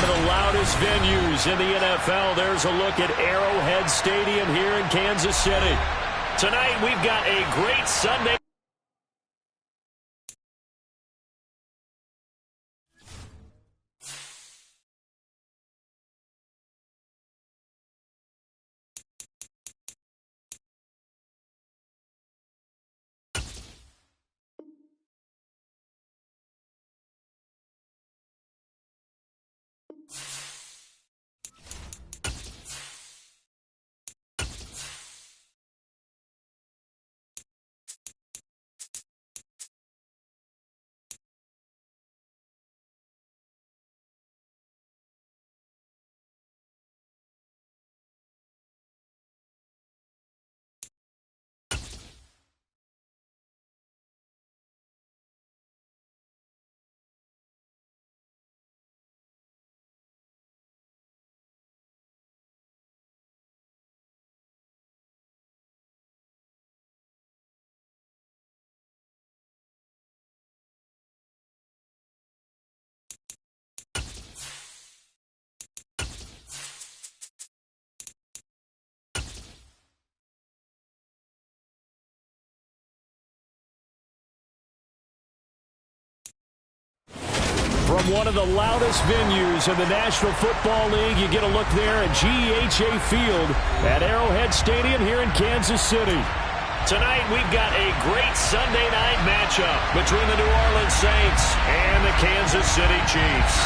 of the loudest venues in the NFL. There's a look at Arrowhead Stadium here in Kansas City. Tonight, we've got a great Sunday. From one of the loudest venues in the National Football League, you get a look there at GEHA Field at Arrowhead Stadium here in Kansas City. Tonight, we've got a great Sunday night matchup between the New Orleans Saints and the Kansas City Chiefs.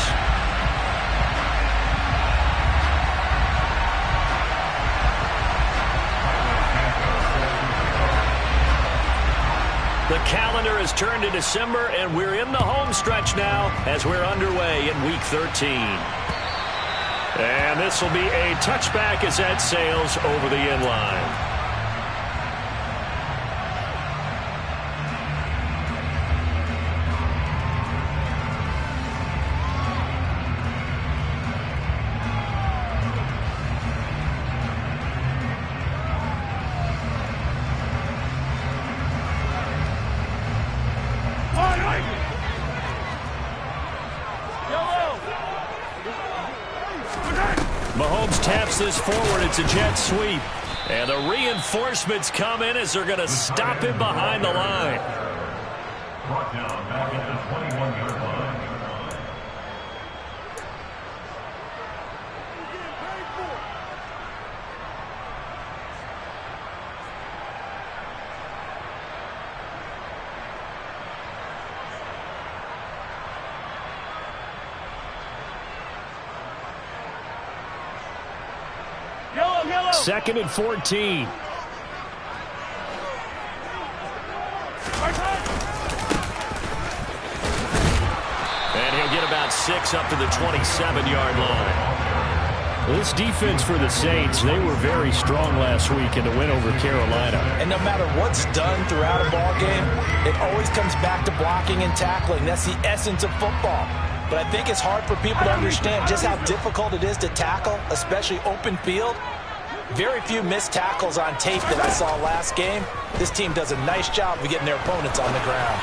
The calendar has turned to December, and we're in the home stretch now as we're underway in Week 13. And this will be a touchback as that sails over the end line. Mahomes taps this forward. It's a jet sweep. And the reinforcements come in as they're going to stop him behind the line. Brought down back at the 21-yard line. Second and 14. And he'll get about 6 up to the 27-yard line. This defense for the Saints, they were very strong last week in the win over Carolina. And no matter what's done throughout a ball game, it always comes back to blocking and tackling. That's the essence of football. But I think it's hard for people to understand just how difficult it is to tackle, especially open field. Very few missed tackles on tape that I saw last game. This team does a nice job of getting their opponents on the ground.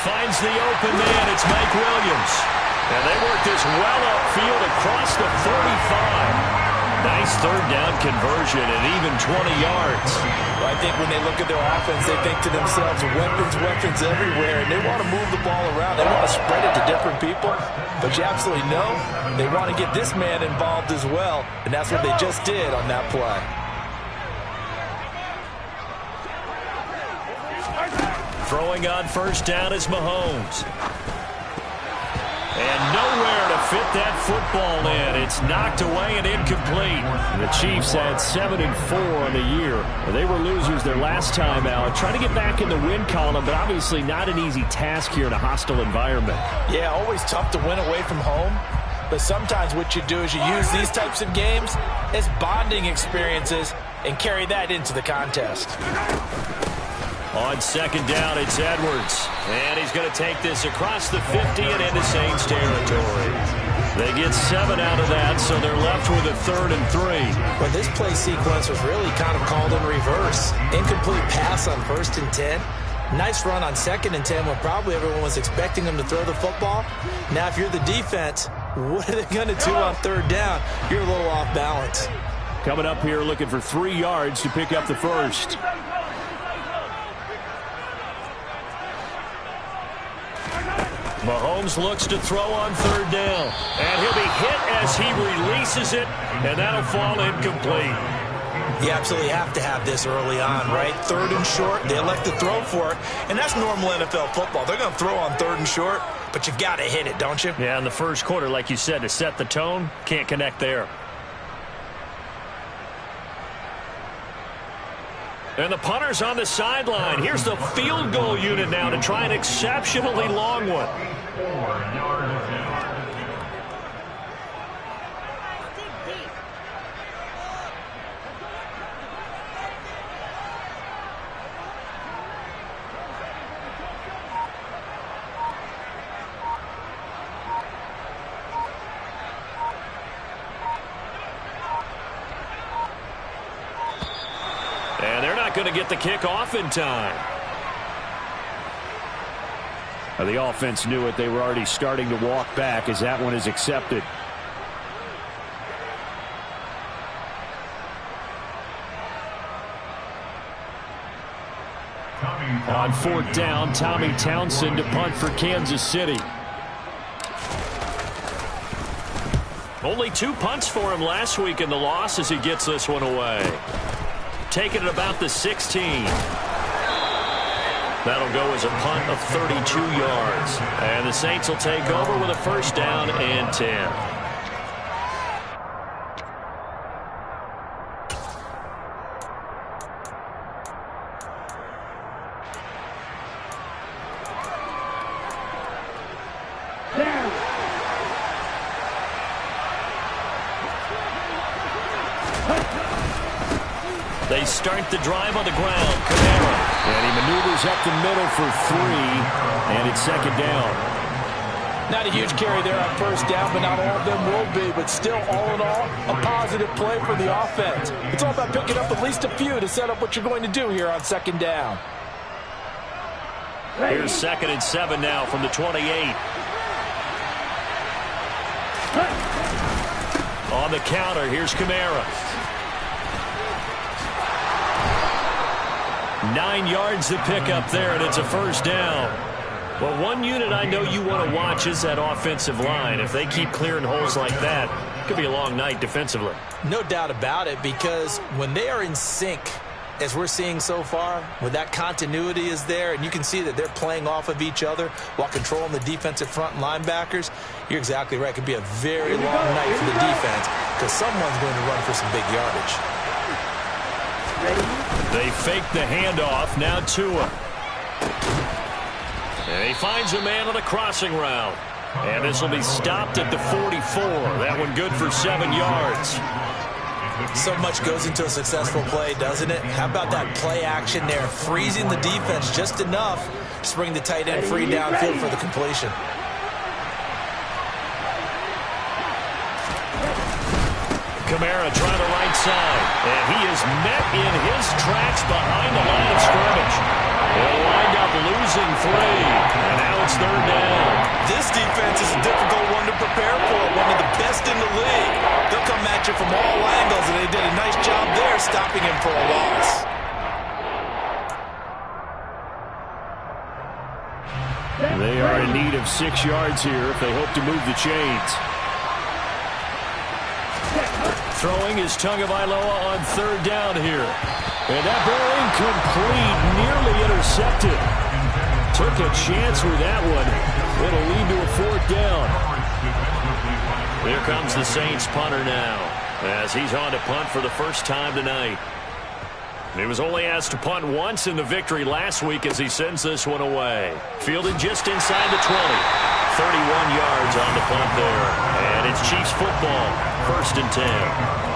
Finds the open man. It's Mike Williams. And they work this well upfield across the 45. Nice third down conversion at even 20 yards. Well, I think when they look at their offense, they think to themselves, weapons everywhere, and they want to move the ball around. They want to spread it to different people. But you absolutely know they want to get this man involved as well, and that's what they just did on that play. Throwing on first down is Mahomes. And nowhere to fit that football in. It's knocked away and incomplete. The Chiefs had 7-4 on the year. They were losers their last time out. Trying to get back in the win column, but obviously not an easy task here in a hostile environment. Yeah, always tough to win away from home. But sometimes what you do is you use these types of games as bonding experiences and carry that into the contest. On second down, it's Edwards. And he's going to take this across the 50 and into Saints territory. They get 7 out of that, so they're left with a 3rd and 3. Well, this play sequence was really kind of called in reverse. Incomplete pass on 1st and 10. Nice run on 2nd and 10 when probably everyone was expecting him to throw the football. Now, if you're the defense, What are they going to do on third down? You're a little off balance. Coming up here looking for 3 yards to pick up the first. Mahomes looks to throw on third down. And he'll be hit as he releases it, and that'll fall incomplete. You absolutely have to have this early on, right? Third and short, they elect to throw for it, and that's normal NFL football. They're going to throw on third and short, but you got to hit it, don't you? Yeah, in the first quarter, like you said, to set the tone, can't connect there. And the punter's on the sideline. Here's the field goal unit now to try an exceptionally long one. And they're not going to get the kick off in time. The offense knew it. They were already starting to walk back as that one is accepted. On fourth down, Tommy Townsend to punt for Kansas City. Only 2 punts for him last week in the loss as he gets this one away. Taking it about the 16. That'll go as a punt of 32 yards. And the Saints will take over with a first down and 10. They start the drive on the ground. Kamara. And he maneuvers up the middle for 3. And it's second down. Not a huge carry there on first down, but not all of them will be. But still, all in all, a positive play for the offense. It's all about picking up at least a few to set up what you're going to do here on second down. Here's 2nd and 7 now from the 28. On the counter, here's Kamara. 9 yards to pick up there, and it's a first down. Well, one unit I know you want to watch is that offensive line. If they keep clearing holes like that, it could be a long night defensively. No doubt about it, because when they are in sync, as we're seeing so far, when that continuity is there, and you can see that they're playing off of each other while controlling the defensive front linebackers, you're exactly right. It could be a very long night for the defense because someone's going to run for some big yardage. They fake the handoff. Now Tua. And he finds a man on a crossing route. And this will be stopped at the 44. That one good for 7 yards. So much goes into a successful play, doesn't it? How about that play action there? Freezing the defense just enough to bring the tight end free downfield for the completion. Kamara trying the right side. And he is met in his tracks behind the line of scrimmage. They'll wind up losing 3. And now it's third down. This defense is a difficult one to prepare for. One of the best in the league. They'll come at you from all angles, and they did a nice job there stopping him for a loss. They are in need of 6 yards here if they hope to move the chains. Throwing is Tagovailoa on third down here. And that ball incomplete, nearly intercepted. Took a chance with that one. It'll lead to a fourth down. Here comes the Saints punter now, as he's on to punt for the first time tonight. He was only asked to punt once in the victory last week as he sends this one away. Fielded just inside the 20. 31 yards on the punt there. And it's Chiefs football, 1st and 10.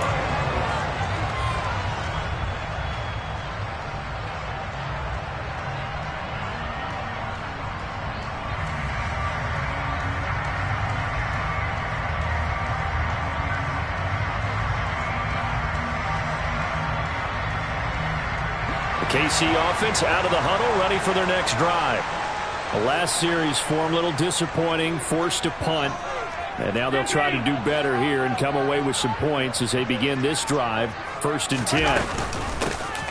KC offense out of the huddle, ready for their next drive. The last series form a little disappointing, forced to punt. And now they'll try to do better here and come away with some points as they begin this drive. 1st and 10.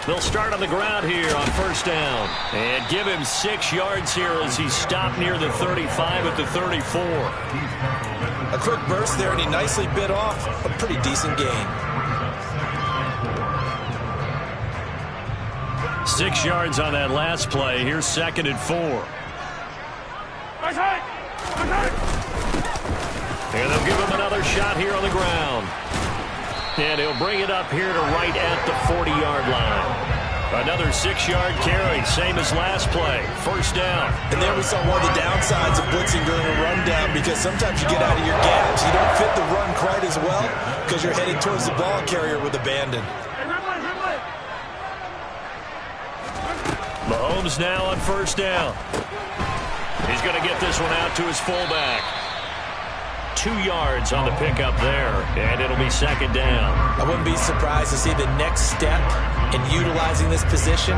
They'll start on the ground here on 1st down. And give him 6 yards here as he stopped near the 35 at the 34. A quick burst there, and he nicely bit off a pretty decent gain. 6 yards on that last play. Here's 2nd and 4. And they'll give him another shot here on the ground. And he'll bring it up here to right at the 40-yard line. Another 6-yard carry, same as last play. 1st down. And there we saw one of the downsides of blitzing during a rundown, because sometimes you get out of your gaps. You don't fit the run quite as well because you're headed towards the ball carrier with abandon. Mahomes now on 1st down. He's going to get this one out to his fullback. 2 yards on the pickup there, and it'll be 2nd down. I wouldn't be surprised to see the next step in utilizing this position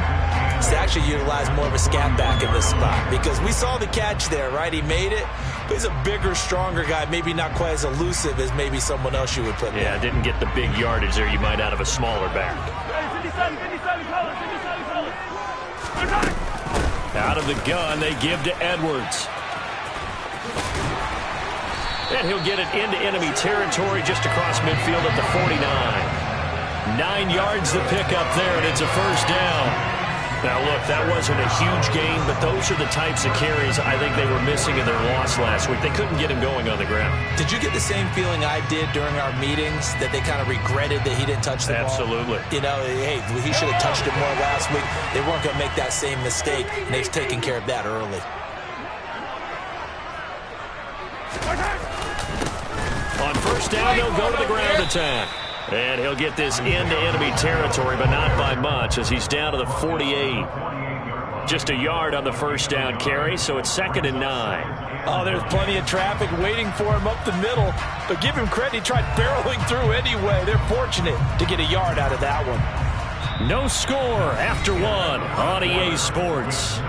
is to actually utilize more of a scat back in this spot, because we saw the catch there, right? He made it, but he's a bigger, stronger guy, maybe not quite as elusive as maybe someone else you would put in. Yeah, didn't get the big yardage there you might out of a smaller back. Out of the gun, they give to Edwards. And he'll get it into enemy territory just across midfield at the 49. 9 yards to pick up there, and it's a 1st down. Now, look, that wasn't a huge gain, but those are the types of carries I think they were missing in their loss last week. They couldn't get him going on the ground. Did you get the same feeling I did during our meetings, that they kind of regretted that he didn't touch the ball? Absolutely. You know, hey, he should have touched it more last week. They weren't going to make that same mistake, and they've taken care of that early. On 1st down, they'll go to the ground attack. And he'll get this into enemy territory, but not by much, as he's down to the 48. Just a yard on the 1st down carry, so it's 2nd and 9. Oh, there's plenty of traffic waiting for him up the middle. But give him credit, he tried barreling through anyway. They're fortunate to get a yard out of that one. No score after 1 on EA Sports.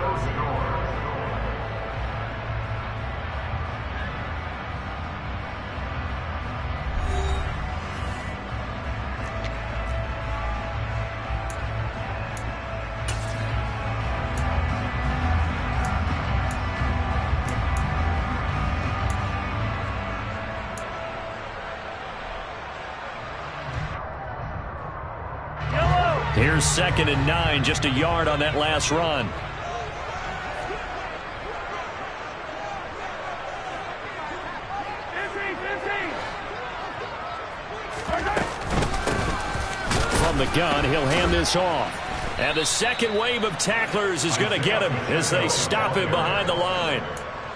Here's 2nd and 9, just a yard on that last run. From the gun, he'll hand this off. And the second wave of tacklers is going to get him as they stop him behind the line.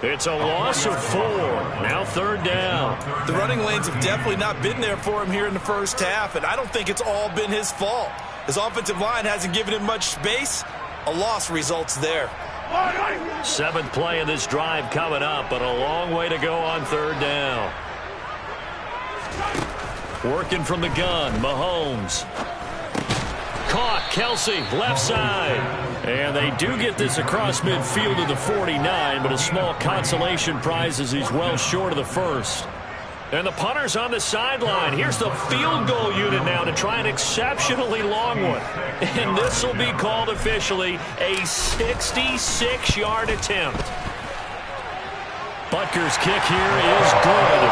It's a loss of 4. Now 3rd down. The running lanes have definitely not been there for him here in the first half, and I don't think it's all been his fault. His offensive line hasn't given him much space. A loss results there. 7th play of this drive coming up, but a long way to go on 3rd down. Working from the gun, Mahomes. Caught, Kelsey, left side. And they do get this across midfield to the 49, but a small consolation prize as he's well short of the 1st. And the punter's on the sideline. Here's the field goal unit now to try an exceptionally long one. And this will be called officially a 66-yard attempt. Butker's kick here is good.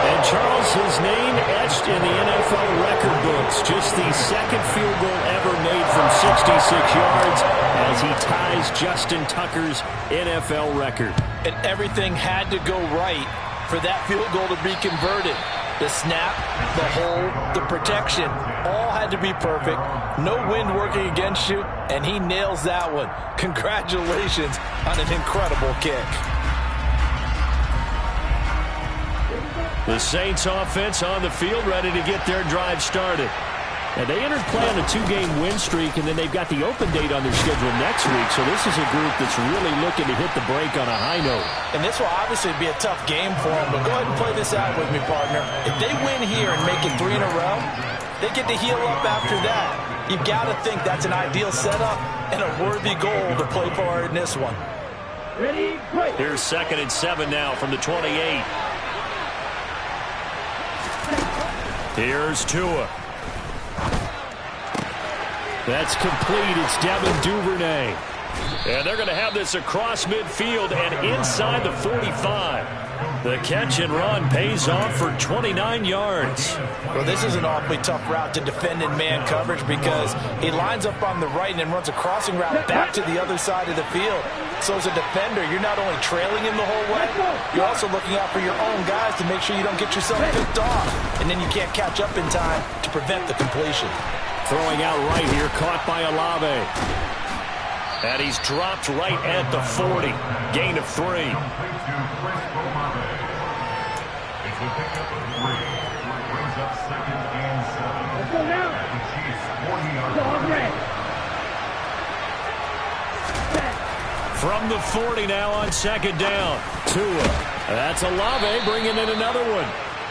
And Charles, his name etched in the NFL record books. Just the 2nd field goal ever made from 66 yards as he ties Justin Tucker's NFL record. And everything had to go right for that field goal to be converted. The snap, the hold, the protection, all had to be perfect. No wind working against you, and he nails that one. Congratulations on an incredible kick. The Saints offense on the field, ready to get their drive started. And they entered play on a 2-game win streak, and then they've got the open date on their schedule next week. So this is a group that's really looking to hit the break on a high note. And this will obviously be a tough game for them, but go ahead and play this out with me, partner. If they win here and make it 3 in a row, they get to heal up after that. You've got to think that's an ideal setup and a worthy goal to play for in this one. Here's 2nd and 7 now from the 28. Here's Tua. That's complete. It's Devin Duvernay. And they're going to have this across midfield and inside the 45. The catch and run pays off for 29 yards. Well, this is an awfully tough route to defend in man coverage because he lines up on the right and then runs a crossing route back to the other side of the field. So as a defender, you're not only trailing him the whole way, you're also looking out for your own guys to make sure you don't get yourself picked off. And then you can't catch up in time to prevent the completion. Throwing out right here, caught by Olave. And he's dropped right at the 40. Gain of 3. From the 40 now on second down. Tua. That's Olave bringing in another one.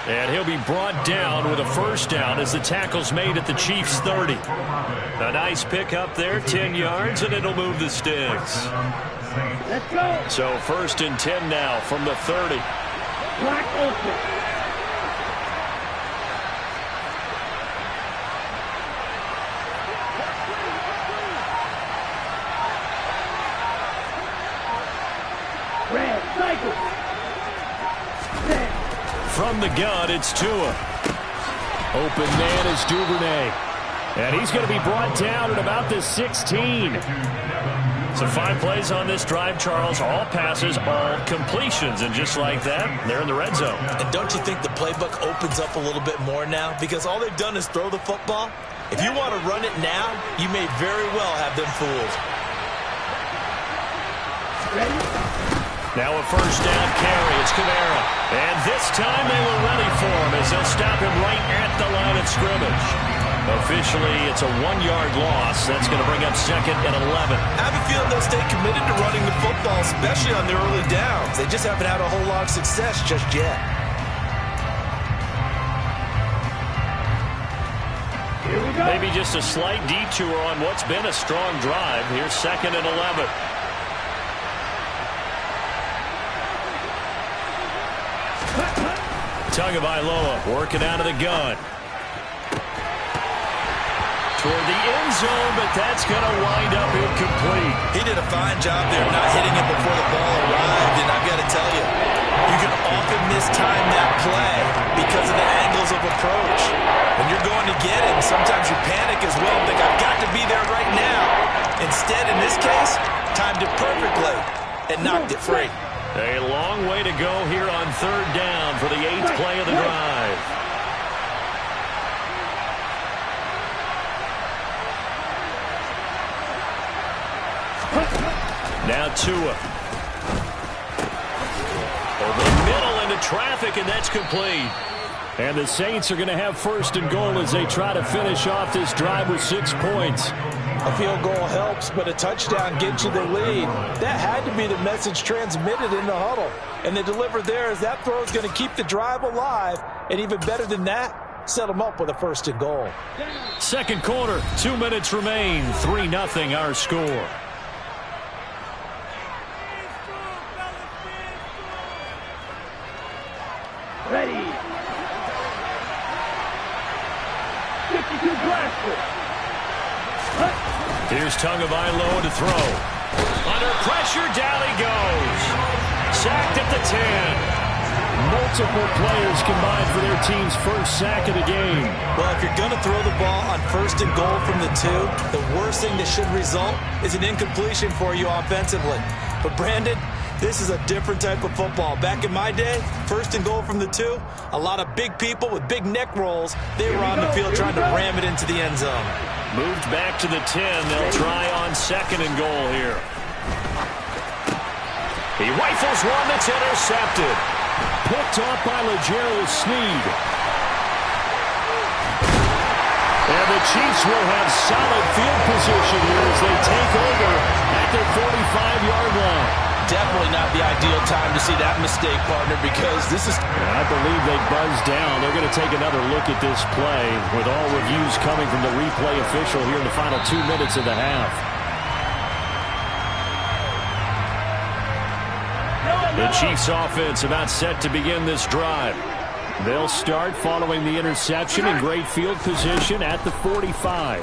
And he'll be brought down with a first down as the tackle's made at the Chiefs' 30. A nice pickup there, 10 yards, and it'll move the sticks. Let's go. So 1st and 10 now from the 30. Black open. Red, cycle. From the gun, it's Tua. Open man is Duvernay. And he's going to be brought down at about the 16. So 5 plays on this drive, Charles. All passes, all completions. And just like that, they're in the red zone. And don't you think the playbook opens up a little bit more now? Because all they've done is throw the football. If you want to run it now, you may very well have them fooled. Now a first down carry. It's Kamara. And this time they were ready for him as they'll stop him right at the line of scrimmage. Officially, it's a 1-yard loss. That's going to bring up 2nd and 11. I have a feeling they'll stay committed to running the football, especially on their early downs. They just haven't had a whole lot of success just yet. Here we go. Maybe just a slight detour on what's been a strong drive. Here's 2nd and 11. Tagovailoa working out of the gun. Toward the end zone, but that's going to wind up incomplete. He did a fine job there not hitting it before the ball arrived, and I've got to tell you, you can often mistime that play because of the angles of approach. When you're going to get him, sometimes you panic as well, think I've got to be there right now. Instead, in this case, timed it perfectly and knocked it free. A long way to go here on 3rd down for the 8th play of the drive. Now Tua. Over the middle into traffic, and that's complete. And the Saints are going to have 1st and goal as they try to finish off this drive with 6 points. A field goal helps, but a touchdown gets you the lead. That had to be the message transmitted in the huddle. And they delivered there as that throw is going to keep the drive alive. And even better than that, set them up with a 1st and goal. 2nd quarter, 2 minutes remain. 3-0 our score. Ready. 52 blaster. Here's Tagovailoa to throw. Under pressure, down he goes. Sacked at the 10. Multiple players combined for their team's 1st sack of the game. Well, if you're going to throw the ball on 1st and goal from the 2, the worst thing that should result is an incompletion for you offensively. But Brandon, this is a different type of football. Back in my day, 1st and goal from the 2, a lot of big people with big neck rolls, they were on the field trying to ram it into the end zone. Moved back to the 10. They'll try on 2nd and goal here. He rifles one that's intercepted. Picked off by L'Jarius Sneed. And the Chiefs will have solid field position here as they take over at their 45-yard line. Definitely not the ideal time to see that mistake, partner, because this is... I believe they buzzed down. They're going to take another look at this play with all reviews coming from the replay official here in the final 2 minutes of the half. The Chiefs offense about set to begin this drive. They'll start following the interception in great field position at the 45.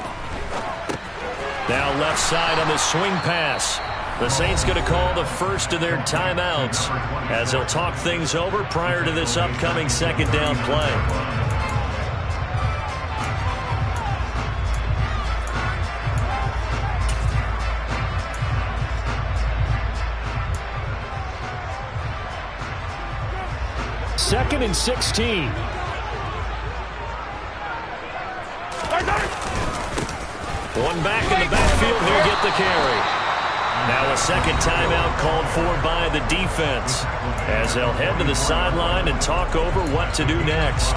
Now left side on the swing pass. The Saints going to call the first of their timeouts as they'll talk things over prior to this upcoming second down play. Second and 16. One back in the backfield. He'll get the carry. Now a second timeout called for by the defense as they'll head to the sideline and talk over what to do next.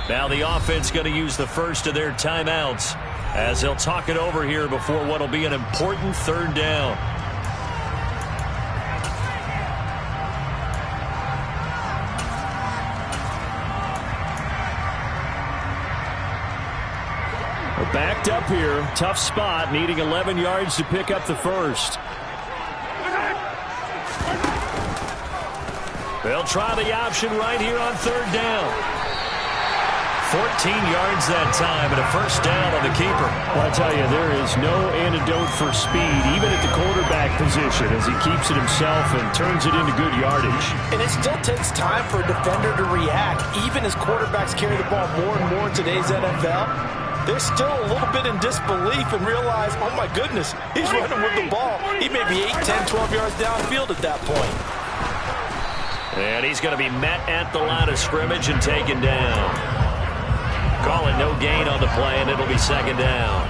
Now the offense going to use the first of their timeouts as they'll talk it over here before what will be an important third down. Backed up here. Tough spot. Needing 11 yards to pick up the first. They'll try the option right here on third down. 14 yards that time and a first down on the keeper. Well, I tell you, there is no antidote for speed, even at the quarterback position, as he keeps it himself and turns it into good yardage. And it still takes time for a defender to react, even as quarterbacks carry the ball more and more in today's NFL. They're still a little bit in disbelief and realize, oh my goodness, he's running with the ball. He may be 8, 10, 12 yards downfield at that point. And he's going to be met at the line of scrimmage and taken down. Call it no gain on the play, and it'll be second down.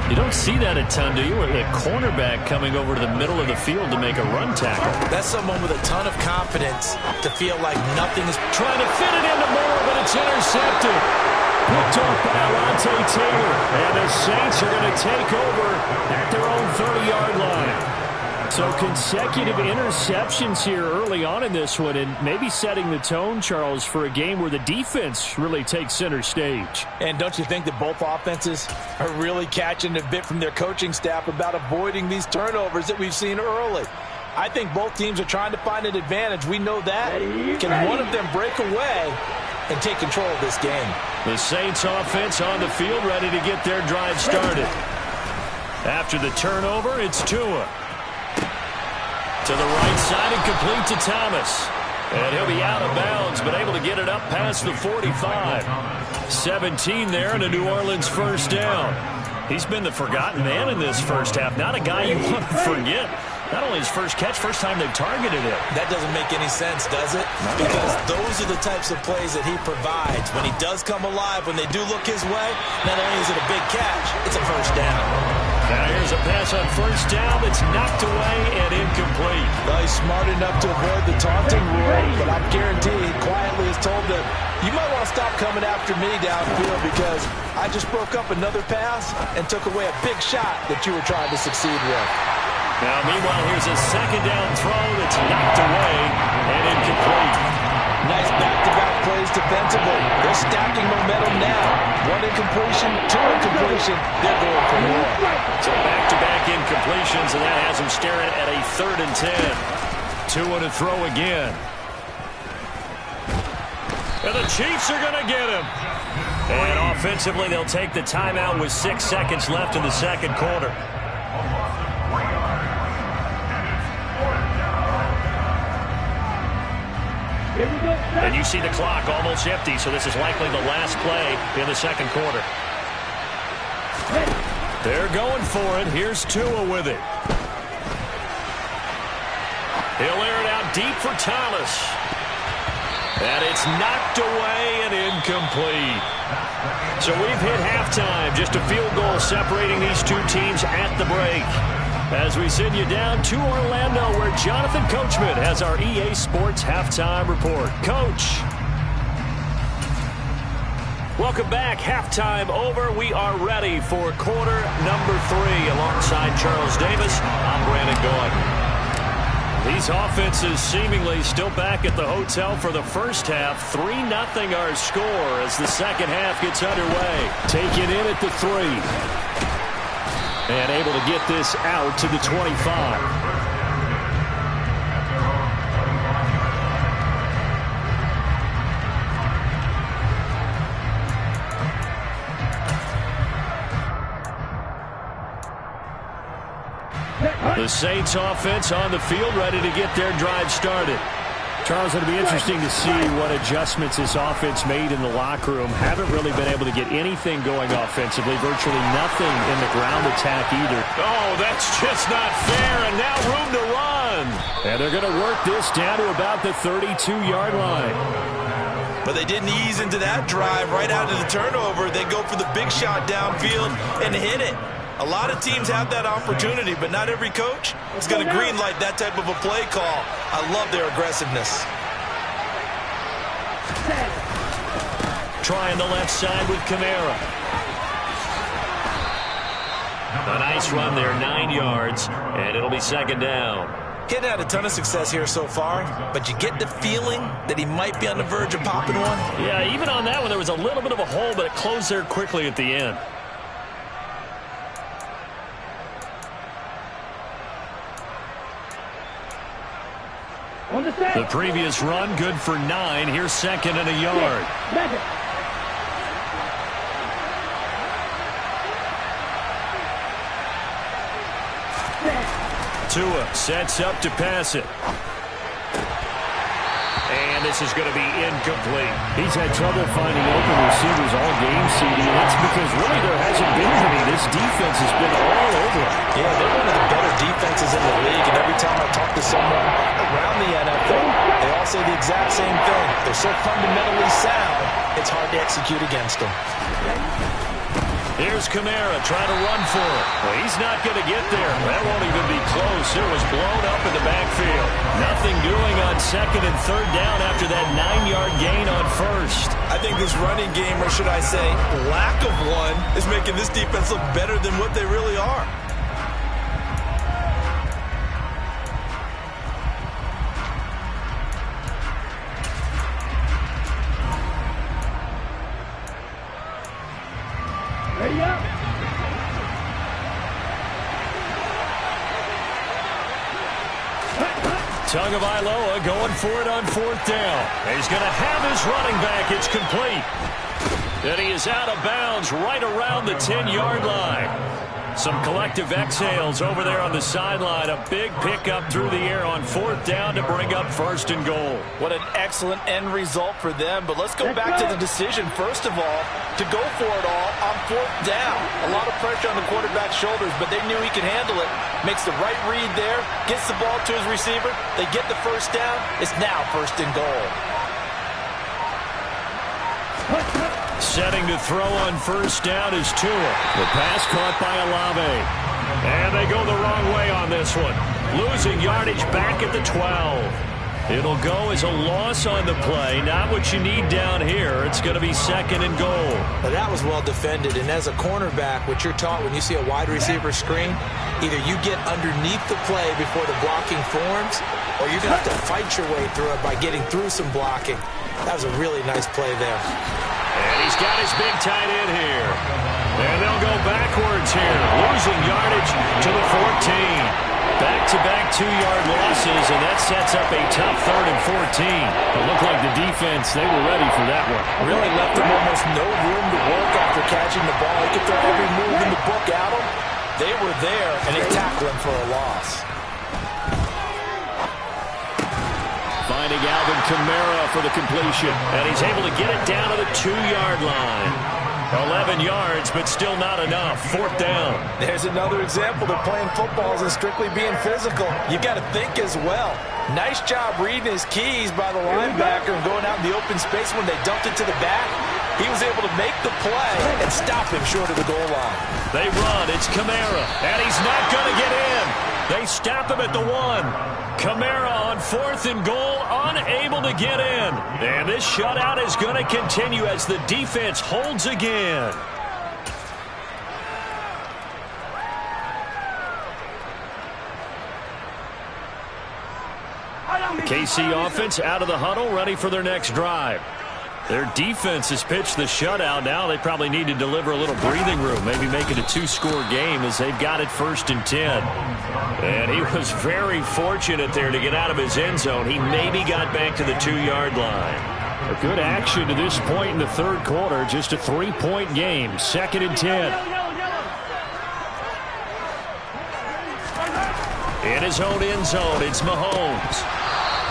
You don't see that a ton, do you? With a cornerback coming over to the middle of the field to make a run tackle. That's someone with a ton of confidence to feel like nothing is... Trying to fit it into Moore, but it's intercepted. Picked off by Alontae Taylor. And the Saints are going to take over at their own 30-yard line. So consecutive interceptions here early on in this one, and maybe setting the tone, Charles, for a game where the defense really takes center stage. And don't you think that both offenses are really catching a bit from their coaching staff about avoiding these turnovers that we've seen early? I think both teams are trying to find an advantage. We know that. Can one of them break away and take control of this game? The Saints offense on the field ready to get their drive started. After the turnover, it's Tua. To the right side and complete to Thomas. And he'll be out of bounds, but able to get it up past the 45. 17 there and a New Orleans first down. He's been the forgotten man in this first half. Not a guy you want to forget. Not only his first catch, first time they've targeted him. That doesn't make any sense, does it? Because those are the types of plays that he provides. When he does come alive, when they do look his way, not only is it a big catch, it's a first down. Now here's a pass on first down that's knocked away and incomplete. Well, he's smart enough to avoid the taunting rule, but I guarantee he quietly has told them, you might want to stop coming after me downfield because I just broke up another pass and took away a big shot that you were trying to succeed with. Now, meanwhile, here's a second down throw that's knocked away and incomplete. Nice back-to-back plays defensively. They're stacking momentum now. One incompletion, two incompletion. They're going for more. So back-to-back incompletions, and that has them staring at a 3rd and 10. Tua to throw again. And the Chiefs are going to get him. And offensively, they'll take the timeout with 6 seconds left in the second quarter. And you see the clock almost empty, so this is likely the last play in the second quarter. They're going for it. Here's Tua with it. He'll air it out deep for Thomas. And it's knocked away and incomplete. So we've hit halftime. Just a field goal separating these two teams at the break. As we send you down to Orlando, where Jonathan Coachman has our EA Sports Halftime Report. Coach. Welcome back. Halftime over. We are ready for quarter number 3. Alongside Charles Davis, I'm Brandon Gordon. These offenses seemingly still back at the hotel for the first half. 3-0 our score as the second half gets underway. Take it in at the 3. And able to get this out to the 25. The Saints offense on the field, ready to get their drive started. Charles, it'll be interesting to see what adjustments this offense made in the locker room. Haven't really been able to get anything going offensively. Virtually nothing in the ground attack either. Oh, that's just not fair, and now room to run. And they're going to work this down to about the 32-yard line. But they didn't ease into that drive right out of the turnover. They go for the big shot downfield and hit it. A lot of teams have that opportunity, but not every coach is going to greenlight that type of a play call. I love their aggressiveness. Trying the left side with Kamara. A nice run there, 9 yards, and it'll be second down. He hadn't had a ton of success here so far, but you get the feeling that he might be on the verge of popping one. Yeah, even on that one, there was a little bit of a hole, but it closed there quickly at the end. The previous run, good for 9. Here's second and a yard. Tua sets up to pass it. And this is going to be incomplete. He's had trouble finding open receivers all game, CD. That's because really there hasn't been any. This defense has been all over him. Yeah, they're one of the better defenses in the league, and every time I talk to someone around the NFL, they all say the exact same thing. They're so fundamentally sound, it's hard to execute against them. Here's Kamara trying to run for it. Well, he's not going to get there. That won't even be close. It was blown up in the backfield. Nothing doing on second and third down after that 9-yard gain on first. I think this running game, or should I say lack of one, is making this defense look better than what they really are. Tagovailoa going for it on fourth down. He's going to have his running back. It's complete. And he is out of bounds right around the 10-yard line. Some collective exhales over there on the sideline. A big pickup through the air on fourth down to bring up first and goal. What an excellent end result for them. But let's go back to the decision, first of all, to go for it all on fourth down. A lot of pressure on the quarterback's shoulders, but they knew he could handle it. Makes the right read there, gets the ball to his receiver. They get the first down. It's now first and goal. Setting to throw on first down is Tua. The pass caught by Olave. And they go the wrong way on this one. Losing yardage back at the 12. It'll go as a loss on the play. Not what you need down here. It's going to be second and goal. Well, that was well defended. And as a cornerback, what you're taught when you see a wide receiver screen, either you get underneath the play before the blocking forms, or you're going to have to fight your way through it by getting through some blocking. That was a really nice play there. And he's got his big tight end here. And they'll go backwards here. Losing yardage to the 14. Back-to-back 2-yard losses, and that sets up a tough third and 14. It looked like the defense, they were ready for that one. Really left them almost no room to work after catching the ball. He could throw every move in the book at them. They were there, and they tackled him for a loss. Finding Alvin Kamara for the completion, and he's able to get it down to the 2-yard line. 11 yards, but still not enough. Fourth down. There's another example of playing football and strictly being physical. You got to think as well. Nice job reading his keys by the linebacker and going out in the open space when they dumped it to the back. He was able to make the play and stop him short of the goal line. They run. It's Kamara, and he's not going to get in. They stop him at the 1. Kamara on fourth and goal, unable to get in. And this shutout is going to continue as the defense holds again. KC offense out of the huddle, ready for their next drive. Their defense has pitched the shutout. Now they probably need to deliver a little breathing room, maybe make it a 2-score game as they've got it first and 10. And he was very fortunate there to get out of his end zone. He maybe got back to the 2-yard line. A good action to this point in the third quarter. Just a 3-point game. Second and 10. In his own end zone, it's Mahomes.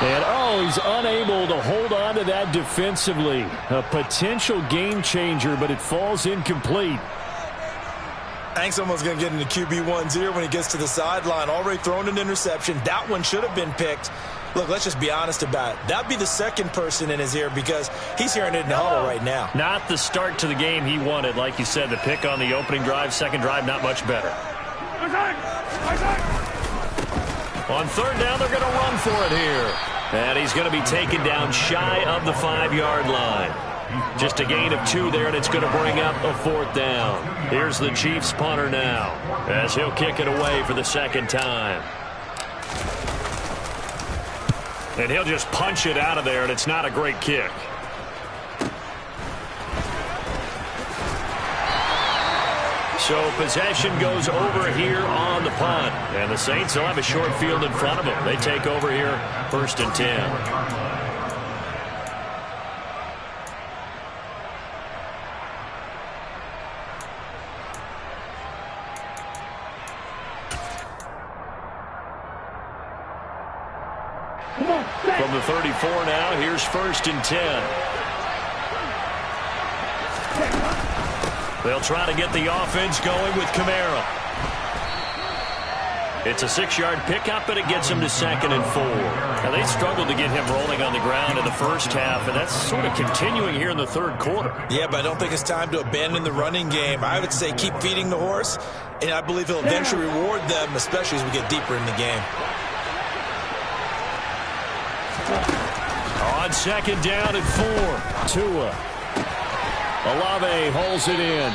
And, oh, he's unable to hold on to that defensively. A potential game changer, but it falls incomplete. I think someone's going to get into QB1's ear when he gets to the sideline. Already thrown an interception. That one should have been picked. Look, let's just be honest about it. That'd be the second person in his ear because he's hearing it in the huddle right now. Not the start to the game he wanted. Like you said, the pick on the opening drive, second drive, not much better. On third down, they're going to run for it here. And he's going to be taken down shy of the 5-yard line. Just a gain of 2 there, and it's going to bring up a 4th down. Here's the Chiefs punter now as he'll kick it away for the second time. And he'll just punch it out of there, and it's not a great kick. So possession goes over here on the punt. And the Saints will have a short field in front of them. They take over here, 1st and 10. From the 34 now, here's 1st and 10. They'll try to get the offense going with Kamara. It's a 6-yard pickup, and it gets him to 2nd and 4. Now, they struggled to get him rolling on the ground in the first half, and that's sort of continuing here in the third quarter. Yeah, but I don't think it's time to abandon the running game. I would say keep feeding the horse, and I believe he'll eventually reward them, especially as we get deeper in the game. On 2nd down and 4, Tua. Olave holds it in.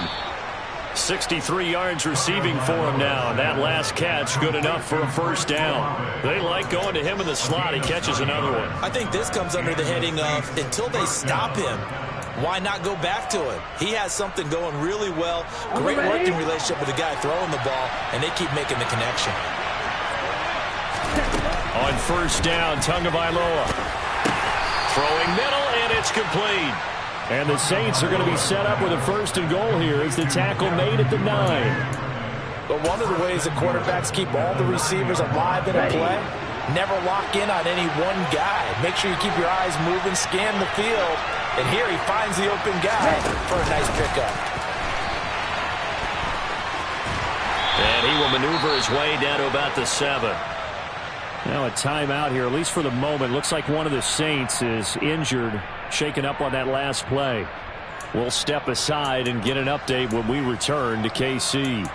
63 yards receiving for him now. And that last catch good enough for a 1st down. They like going to him in the slot. He catches another one. I think this comes under the heading of until they stop him, why not go back to it? He has something going really well. Great working relationship with the guy throwing the ball, and they keep making the connection. On 1st down, Tagovailoa. Throwing middle, and it's complete. And the Saints are going to be set up with a 1st and goal here as the tackle made at the 9. But one of the ways that quarterbacks keep all the receivers alive in a play, never lock in on any one guy. Make sure you keep your eyes moving, scan the field. And here he finds the open guy for a nice pickup. And he will maneuver his way down to about the 7. Now a timeout here, at least for the moment. Looks like one of the Saints is injured, shaken up on that last play. We'll step aside and get an update when we return to KC.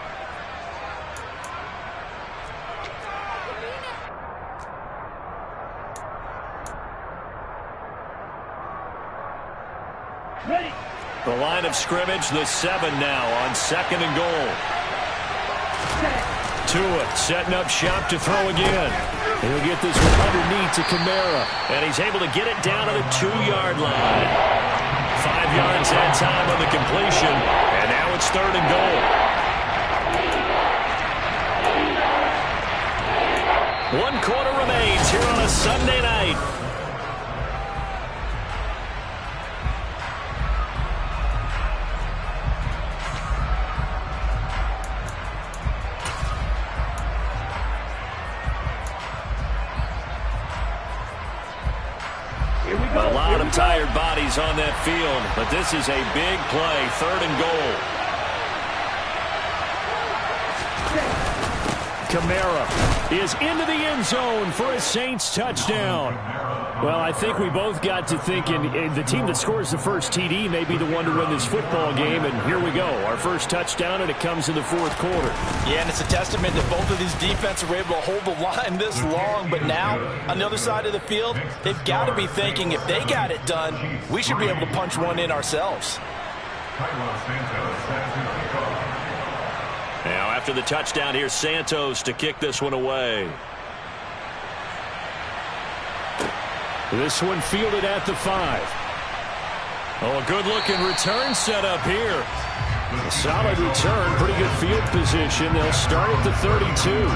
Ready. The line of scrimmage, the 7 now on 2nd and goal. Tua setting up shop to throw again. He'll get this one underneath to Kamara. And he's able to get it down to the 2-yard line. 5 yards that time on the completion. And now it's 3rd and goal. 1 quarter remains here on a Sunday night. A lot of tired bodies on that field, but this is a big play, 3rd and goal. Kamara is into the end zone for a Saints touchdown. Well, I think we both got to thinking the team that scores the first TD may be the one to win this football game, and here we go. Our first touchdown, and it comes in the 4th quarter. Yeah, and it's a testament that both of these defenses were able to hold the line this long, but now, on the other side of the field, they've got to be thinking if they got it done, we should be able to punch one in ourselves. Now, after the touchdown, here's Santos to kick this one away. This one fielded at the 5. Oh, a good-looking return set up here. A solid return, pretty good field position. They'll start at the 32.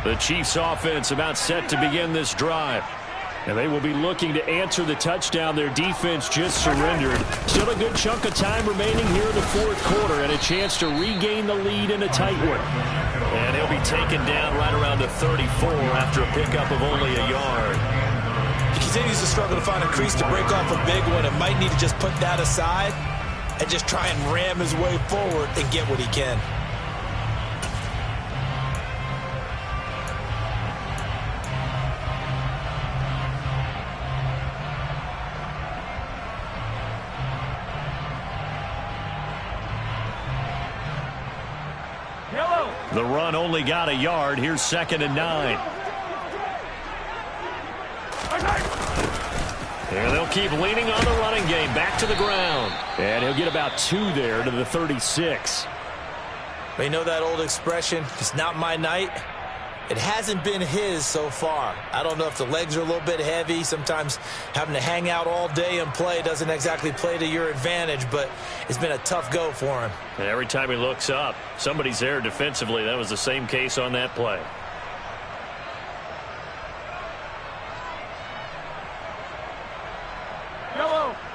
The Chiefs offense about set to begin this drive. And they will be looking to answer the touchdown their defense just surrendered. Still a good chunk of time remaining here in the fourth quarter and a chance to regain the lead in a tight one. And he'll be taken down right around the 34 after a pickup of only a yard. He continues to struggle to find a crease to break off a big one and might need to just put that aside and just try and ram his way forward and get what he can. The run only got a yard. Here's 2nd and 9. And they'll keep leaning on the running game. Back to the ground. And he'll get about 2 there to the 36. You know that old expression, it's not my night? It hasn't been his so far. I don't know if the legs are a little bit heavy. Sometimes having to hang out all day and play doesn't exactly play to your advantage, but it's been a tough go for him. And every time he looks up, somebody's there defensively. That was the same case on that play.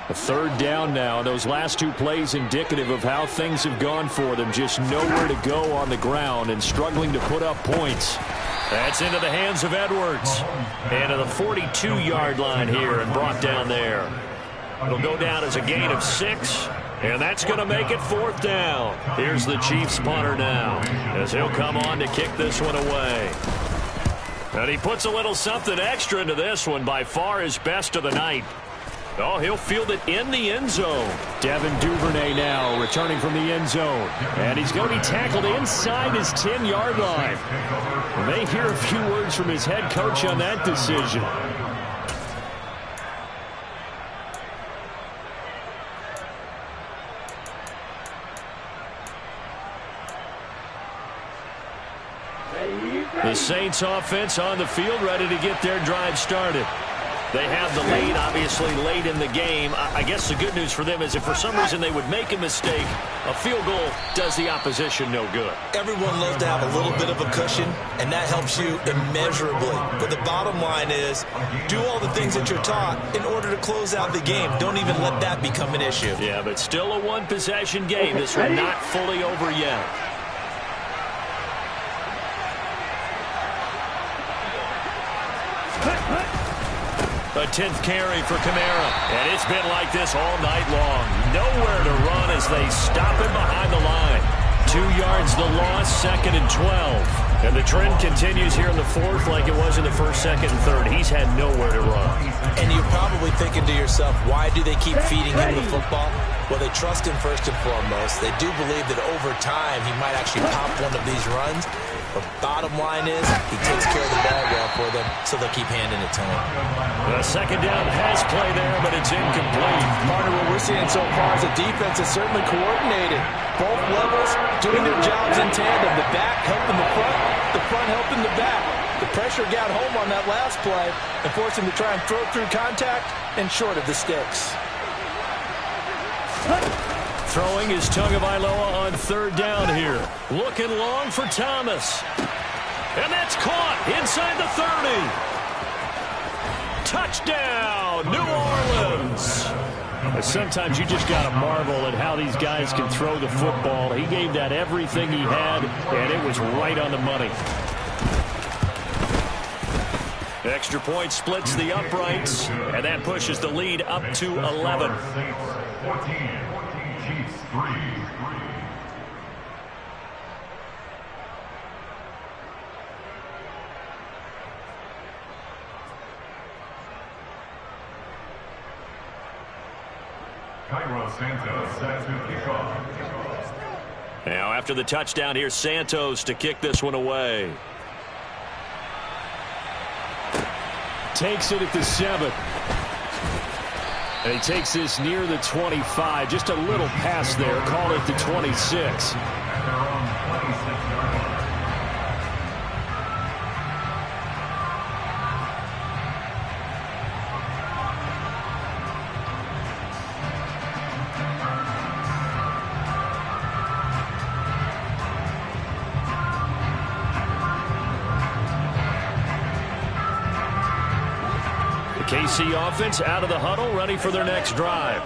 A 3rd down now. Those last 2 plays indicative of how things have gone for them. Just nowhere to go on the ground and struggling to put up points. That's into the hands of Edwards. And to the 42-yard line here and brought down there. It'll go down as a gain of 6. And that's going to make it 4th down. Here's the Chiefs punter now as he'll come on to kick this one away. And he puts a little something extra into this one. By far his best of the night. Oh, he'll field it in the end zone. Devin Duvernay now returning from the end zone. And he's going to be tackled inside his 10-yard line. And they hear a few words from his head coach on that decision. The Saints offense on the field ready to get their drive started. They have the lead, obviously, late in the game. I guess the good news for them is if for some reason they would make a mistake, a field goal does the opposition no good. Everyone loves to have a little bit of a cushion, and that helps you immeasurably. But the bottom line is, do all the things that you're taught in order to close out the game. Don't even let that become an issue. Yeah, but still a one-possession game. This one not fully over yet. A 10th carry for Kamara. And it's been like this all night long. Nowhere to run as they stop him behind the line. 2 yards the loss, 2nd and 12. And the trend continues here in the 4th like it was in the 1st, 2nd, and 3rd. He's had nowhere to run. And you're probably thinking to yourself, why do they keep feeding him the football? Well, they trust him first and foremost. They do believe that over time he might actually pop one of these runs. But bottom line is, he takes care of the ball well for them, so they'll keep handing it to him. A 2nd down pass play there, but it's incomplete. Part of what we're seeing so far is the defense is certainly coordinated. Both levels doing their jobs in tandem. The back helping the front helping the back. The pressure got home on that last play and forced him to try and throw through contact and short of the sticks. Throwing is Tagovailoa on 3rd down here. Looking long for Thomas. And that's caught inside the 30. Touchdown, New Orleans. Sometimes you just got to marvel at how these guys can throw the football. He gave that everything he had, and it was right on the money. Extra point splits the uprights, and that pushes the lead up to 11. 14, Chiefs 3. Santos set to kick off. Now after the touchdown, here's Santos to kick this one away. Takes it at the 7. And he takes this near the 25. Just a little pass there. Call it the 26. The KC offense out of the huddle, ready for their next drive.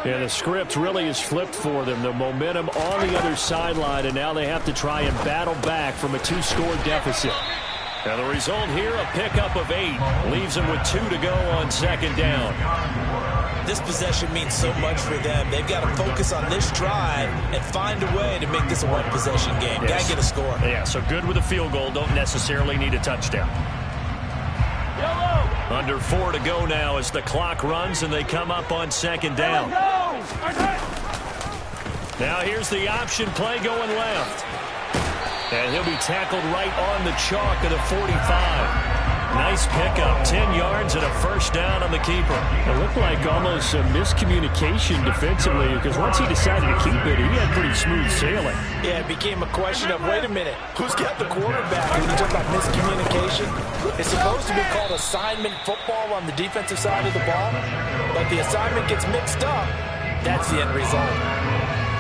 Yeah, the script really is flipped for them. The momentum on the other sideline, and now they have to try and battle back from a 2-score deficit. Now the result here, a pickup of 8. Leaves them with 2 to go on second down. This possession means so much for them. They've got to focus on this drive and find a way to make this a one-possession game. Yes. Got to get a score. Yeah, so good with a field goal. Don't necessarily need a touchdown. Yellow. Under 4 to go now as the clock runs and they come up on second down. Now here's the option play going left. And he'll be tackled right on the chalk of the 45. Nice pickup, 10 yards and a first down on the keeper. It looked like almost a miscommunication defensively because once he decided to keep it, he had pretty smooth sailing. Yeah, it became a question of, wait a minute, who's got the quarterback? When you talk about miscommunication, it's supposed to be called assignment football on the defensive side of the ball, but the assignment gets mixed up. That's the end result.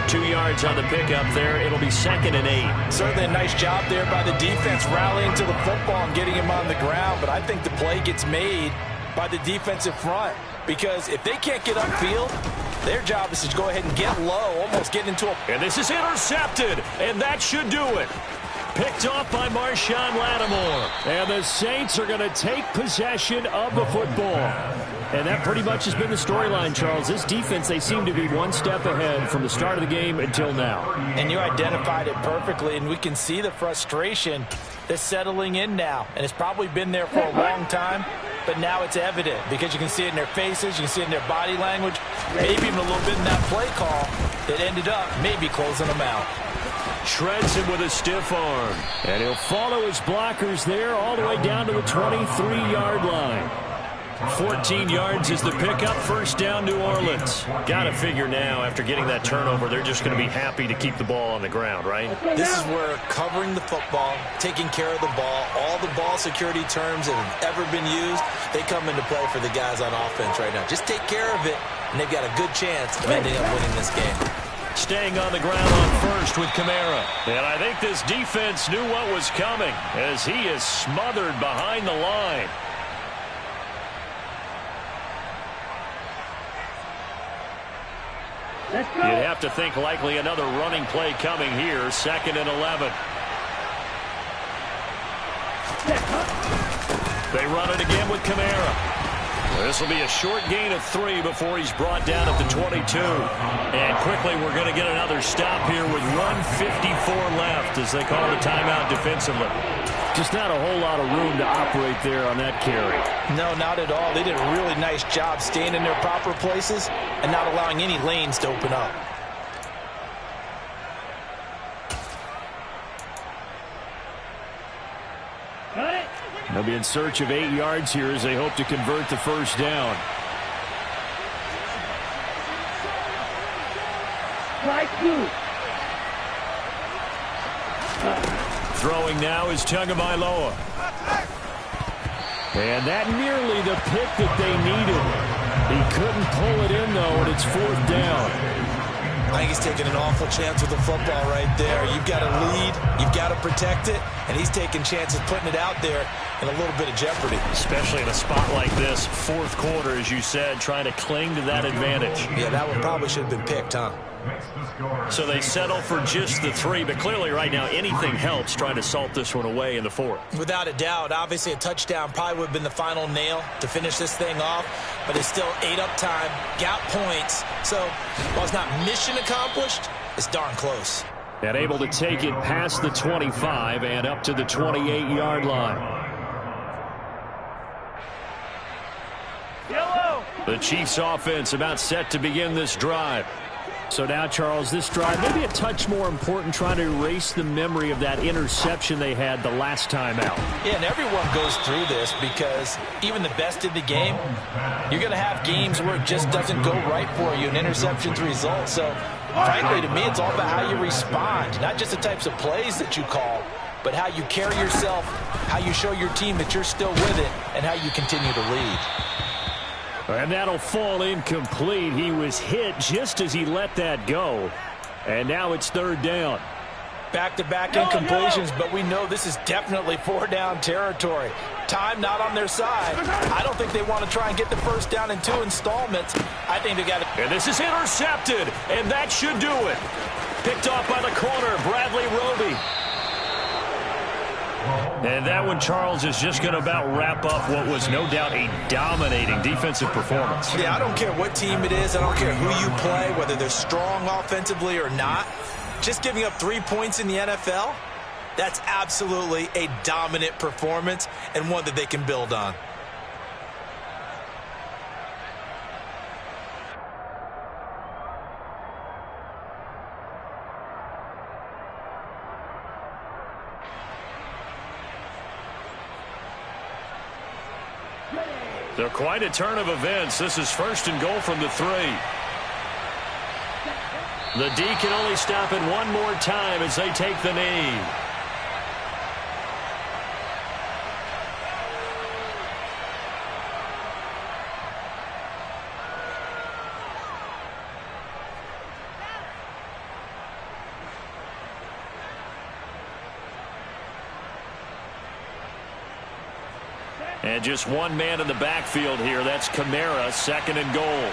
2 yards on the pickup there. It'll be 2nd and 8. Certainly a nice job there by the defense rallying to the football and getting him on the ground, but I think the play gets made by the defensive front because if they can't get upfield, their job is to go ahead and get low, almost get into a... And this is intercepted, and that should do it. Picked off by Marshawn Lattimore. And the Saints are going to take possession of the football. And that pretty much has been the storyline, Charles. This defense, they seem to be one step ahead from the start of the game until now. And you identified it perfectly, and we can see the frustration that's settling in now. And it's probably been there for a long time, but now it's evident because you can see it in their faces, you can see it in their body language, maybe even a little bit in that play call that ended up maybe closing them out. Shreds him with a stiff arm. And he'll follow his blockers there all the way down to the 23-yard line. 14 yards is the pickup. First down, New Orleans. Got to figure now, after getting that turnover, they're just going to be happy to keep the ball on the ground, right? This is where covering the football, taking care of the ball, all the ball security terms that have ever been used, they come into play for the guys on offense right now. Just take care of it, and they've got a good chance of ending up winning this game. Staying on the ground on first with Kamara. And I think this defense knew what was coming as he is smothered behind the line. You'd have to think likely another running play coming here. 2nd and 11. They run it again with Kamara. This will be a short gain of 3 before he's brought down at the 22. And quickly we're going to get another stop here with 1:54 left as they call the timeout defensively. Just not a whole lot of room to operate there on that carry. No, not at all. They did a really nice job staying in their proper places and not allowing any lanes to open up. They'll be in search of 8 yards here as they hope to convert the first down. Throwing now is Tagovailoa. And that nearly the pick that they needed. He couldn't pull it in, though, and it's 4th down. I think he's taking an awful chance with the football right there. You've got to lead, you've got to protect it, and he's taking chances putting it out there in a little bit of jeopardy. Especially in a spot like this, 4th quarter, as you said, trying to cling to that advantage. Yeah, that one probably should have been picked, huh? So they settle for just the 3, but clearly right now anything helps trying to salt this one away in the 4th. Without a doubt, obviously a touchdown probably would have been the final nail to finish this thing off, but it's still 8 up time, got points, so while it's not mission accomplished, it's darn close. And able to take it past the 25 and up to the 28-yard line. Yellow. The Chiefs offense about set to begin this drive. So now, Charles, this drive maybe a touch more important, trying to erase the memory of that interception they had the last time out. Yeah, and everyone goes through this because even the best in the game, you're going to have games where it just doesn't go right for you, and interceptions result. So, frankly, to me, it's all about how you respond, not just the types of plays that you call, but how you carry yourself, how you show your team that you're still with it, and how you continue to lead. And that'll fall incomplete. He was hit just as he let that go. And now it's 3rd down. Back-to-back incompletions, but we know this is definitely 4-down territory. Time not on their side. I don't think they want to try and get the first down in 2 installments. I think they got to. And this is intercepted, and that should do it. Picked off by the corner, Bradley Roby. And that one, Charles, is just going to about wrap up what was no doubt a dominating defensive performance. Yeah, I don't care what team it is. I don't care who you play, whether they're strong offensively or not. Just giving up 3 points in the NFL, that's absolutely a dominant performance and one that they can build on. So quite a turn of events. This is 1st and goal from the 3. The D can only stop it one more time as they take the knee. And just one man in the backfield here. That's Kamara, 2nd and goal.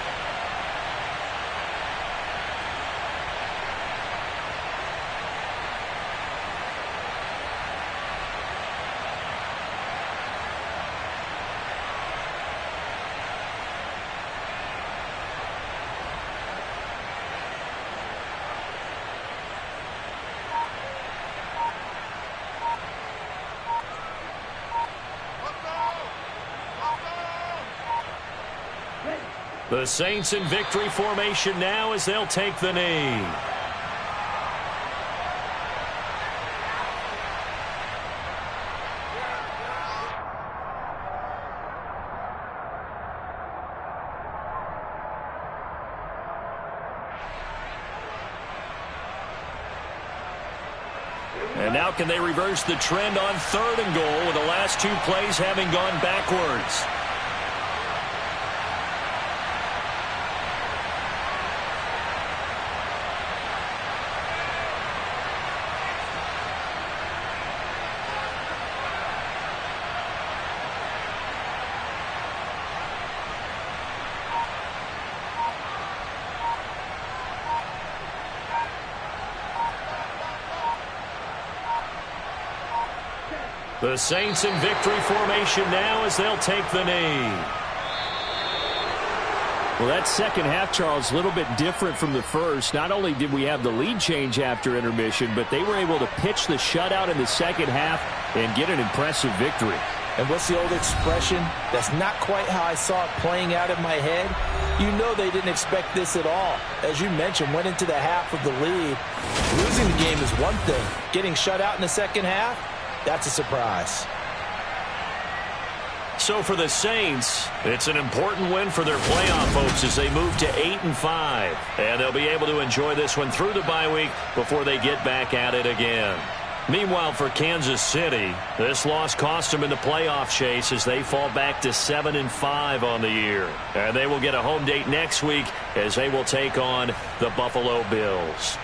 The Saints in victory formation now as they'll take the knee. And now can they reverse the trend on 3rd and goal with the last 2 plays having gone backwards? The Saints in victory formation now as they'll take the knee. Well, that second half, Charles, a little bit different from the first. Not only did we have the lead change after intermission, but they were able to pitch the shutout in the second half and get an impressive victory. And what's the old expression? That's not quite how I saw it playing out in my head. You know they didn't expect this at all. As you mentioned, went into the half with the lead. Losing the game is one thing. Getting shut out in the second half, that's a surprise. So for the Saints, it's an important win for their playoff hopes as they move to 8-5. And they'll be able to enjoy this one through the bye week before they get back at it again. Meanwhile, for Kansas City, this loss cost them in the playoff chase as they fall back to 7-5 on the year. And they will get a home date next week as they will take on the Buffalo Bills.